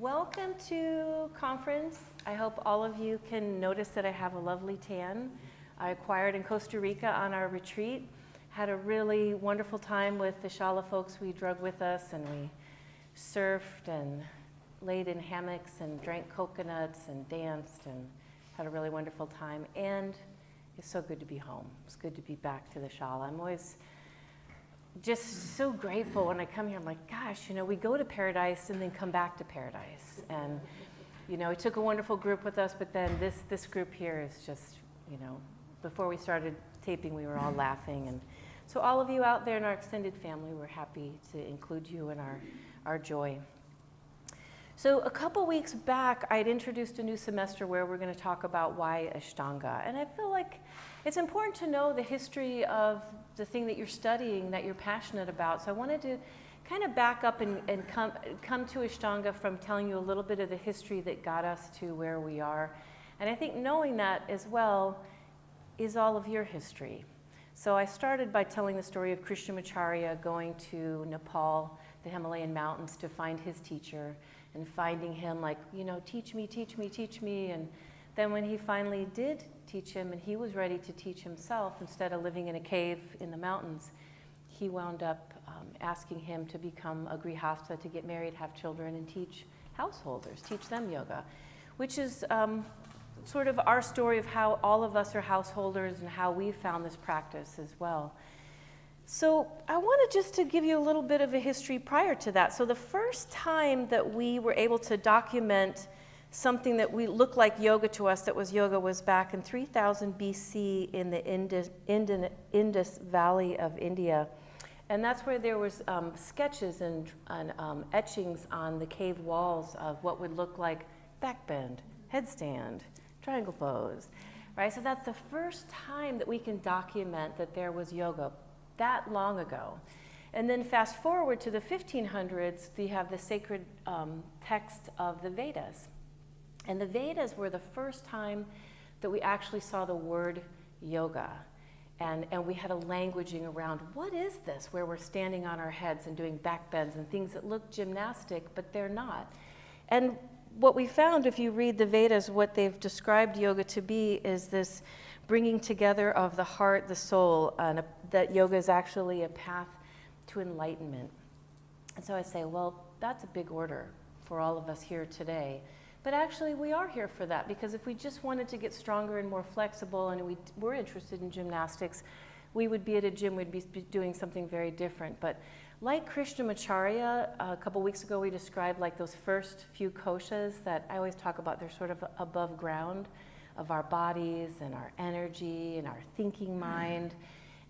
Welcome to conference. I hope all of you can notice that I have a lovely tan. I acquired in Costa Rica on our retreat. Had a really wonderful time with the Shala folks we drug with us, and we surfed and laid in hammocks and drank coconuts and danced and had a really wonderful time. And it's so good to be home. It's good to be back to the Shala. I'm always just so grateful when I come here. I'm like, gosh, we go to paradise and then come back to paradise. And, it took a wonderful group with us, but then this group here is just, before we started taping, we were all laughing. And so all of you out there in our extended family, we're happy to include you in our joy. So a couple weeks back, I'd introduced a new semester where we're going to talk about why Ashtanga. And I feel like it's important to know the history of the thing that you're studying, that you're passionate about. So I wanted to kind of back up and come to Ashtanga from telling you a little bit of the history that got us to where we are. And I think knowing that as well is all of your history. So I started by telling the story of Krishnamacharya going to Nepal, the Himalayan mountains, to find his teacher, and finding him like, teach me, teach me, teach me. And then when he finally did teach him and he was ready to teach himself, instead of living in a cave in the mountains, he wound up asking him to become a grihastha, to get married, have children, and teach householders, teach them yoga, which is sort of our story of how all of us are householders and how we found this practice as well. So I wanted just to give you a little bit of a history prior to that. So the first time that we were able to document something that we looked like yoga to us that was yoga was back in 3000 BC in the Indus Valley of India. And that's where there was sketches and etchings on the cave walls of what would look like back bend, headstand, triangle pose, right? So that's the first time that we can document that there was yoga that long ago. And then fast forward to the 1500s, we have the sacred text of the Vedas. And the Vedas were the first time that we actually saw the word yoga. And we had a languaging around, what is this, where we're standing on our heads and doing back bends and things that look gymnastic, but they're not. And what we found, if you read the Vedas, what they've described yoga to be is this bringing together of the heart, the soul, and that yoga is actually a path to enlightenment. And so I say, well, that's a big order for all of us here today. But actually, we are here for that, because if we just wanted to get stronger and more flexible and we were interested in gymnastics, we would be at a gym, we'd be doing something very different. But like Krishnamacharya, a couple weeks ago we described like those first few koshas that I always talk about, they're sort of above ground of our bodies and our energy and our thinking mind.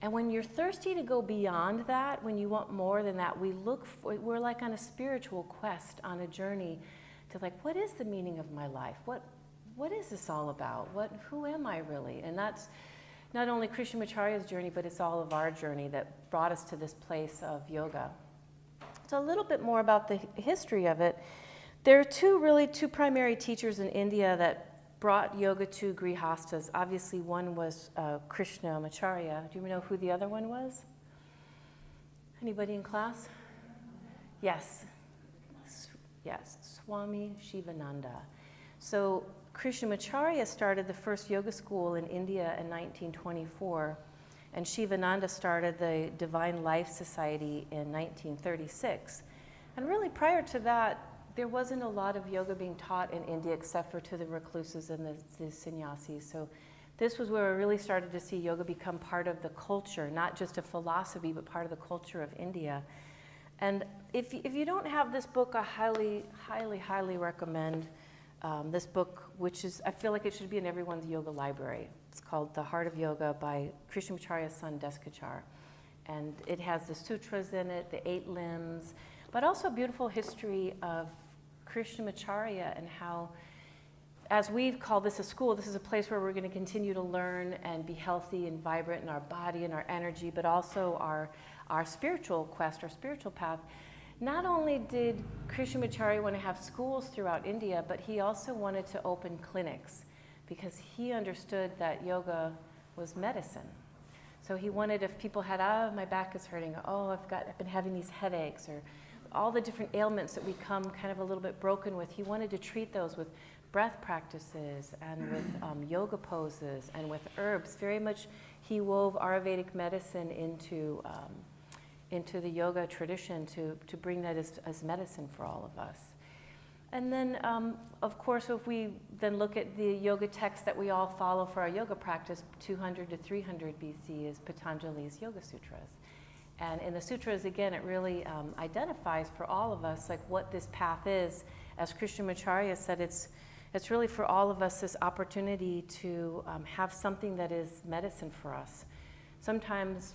And when you're thirsty to go beyond that, when you want more than that, we're like on a spiritual quest, on a journey to like, what is the meaning of my life? What is this all about? Who am I really? And that's not only Krishnamacharya's journey, but it's all of our journey that brought us to this place of yoga. So a little bit more about the history of it. There are two primary teachers in India that brought yoga to grihastas. Obviously, one was Krishnamacharya. Do you know who the other one was? Anybody in class? Yes. Yes, Swami Shivananda. So Krishnamacharya started the first yoga school in India in 1924, and Shivananda started the Divine Life Society in 1936. And really prior to that, there wasn't a lot of yoga being taught in India except for to the recluses and the sannyasis. So this was where we really started to see yoga become part of the culture, not just a philosophy, but part of the culture of India. And if you don't have this book, I highly, highly, highly recommend this book, which is, I feel like it should be in everyone's yoga library. It's called The Heart of Yoga by Krishnamacharya's son, Deskachar. And it has the sutras in it, the 8 limbs, but also a beautiful history of Krishnamacharya and how, as we've called this a school, this is a place where we're going to continue to learn and be healthy and vibrant in our body and our energy, but also our spiritual quest, our spiritual path. Not only did Krishnamacharya want to have schools throughout India, but he also wanted to open clinics because he understood that yoga was medicine. So he wanted, if people had, my back is hurting, I've been having these headaches, or all the different ailments that we come kind of a little bit broken with, he wanted to treat those with breath practices and with yoga poses and with herbs. Very much he wove Ayurvedic medicine into the yoga tradition to bring that as medicine for all of us. And then, of course, if we then look at the yoga text that we all follow for our yoga practice, 200 to 300 BC is Patanjali's Yoga Sutras. And in the sutras, again, it really identifies for all of us like what this path is. As Krishnamacharya said, it's really for all of us this opportunity to have something that is medicine for us. Sometimes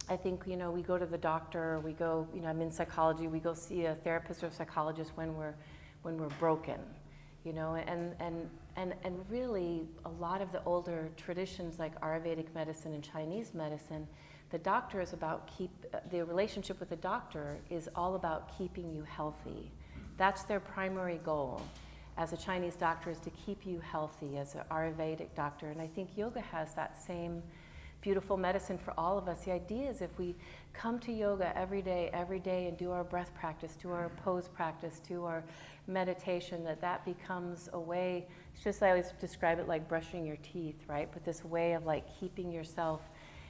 I think, we go to the doctor, we go, I'm in psychology, we go see a therapist or psychologist when we're broken, and really a lot of the older traditions like Ayurvedic medicine and Chinese medicine, the doctor is about the relationship with the doctor is all about keeping you healthy. That's their primary goal as a Chinese doctor, is to keep you healthy as an Ayurvedic doctor. And I think yoga has that same beautiful medicine for all of us. The idea is if we come to yoga every day and do our breath practice, do our pose practice, do our meditation, that becomes a way, it's just, I always describe it like brushing your teeth, right? But this way of like keeping yourself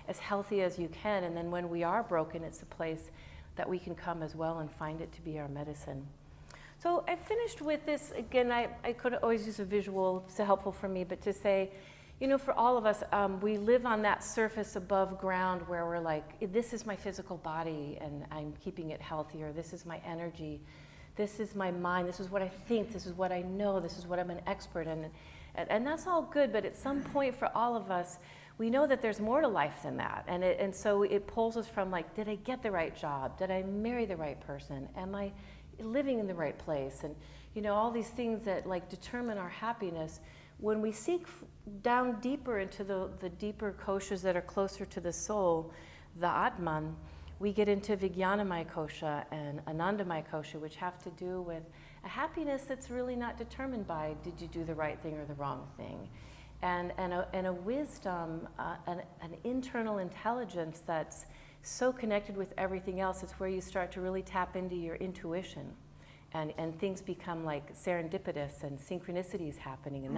as healthy as you can. And then when we are broken, it's a place that we can come as well and find it to be our medicine. So I finished with this, again, I could always use a visual, it's helpful for me, but to say, for all of us, we live on that surface above ground where we're like, this is my physical body and I'm keeping it healthy, or this is my energy, this is my mind, this is what I think, this is what I know, this is what I'm an expert in. And that's all good, but at some point for all of us, we know that there's more to life than that. And so it pulls us from like, did I get the right job? Did I marry the right person? Am I living in the right place? And all these things that like determine our happiness. When we seek down deeper into the deeper koshas that are closer to the soul, the Atman, we get into Vijnanamaya kosha and Anandamaya kosha, which have to do with a happiness that's really not determined by did you do the right thing or the wrong thing, and a wisdom, an internal intelligence that's so connected with everything else. It's where you start to really tap into your intuition. And things become like serendipitous and synchronicities happening. And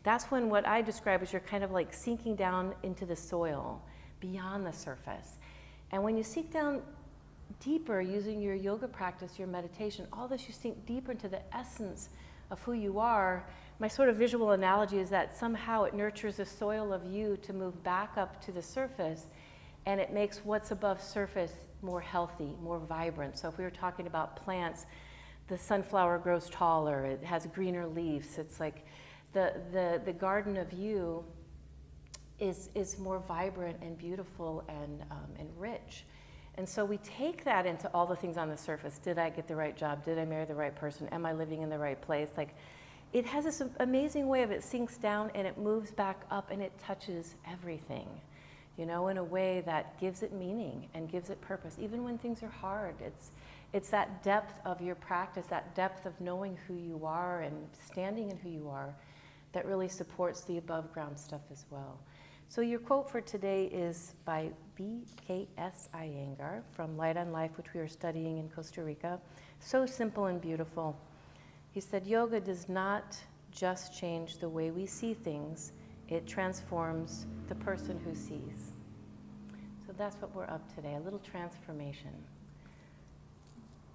that's when what I describe as you're kind of like sinking down into the soil, beyond the surface. And when you sink down deeper using your yoga practice, your meditation, all this, you sink deeper into the essence of who you are. My sort of visual analogy is that somehow it nurtures the soil of you to move back up to the surface, and it makes what's above surface more healthy, more vibrant. So if we were talking about plants, the sunflower grows taller, it has greener leaves. It's like the garden of you is more vibrant and beautiful and rich. And so we take that into all the things on the surface. Did I get the right job? Did I marry the right person? Am I living in the right place? Like, it has this amazing way of it sinks down and it moves back up and it touches everything, in a way that gives it meaning and gives it purpose. Even when things are hard, it's that depth of your practice, that depth of knowing who you are and standing in who you are that really supports the above ground stuff as well. So your quote for today is by B.K.S. Iyengar from Light on Life, which we are studying in Costa Rica. So simple and beautiful. He said, yoga does not just change the way we see things, it transforms the person who sees. So that's what we're up today, a little transformation.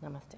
Namaste.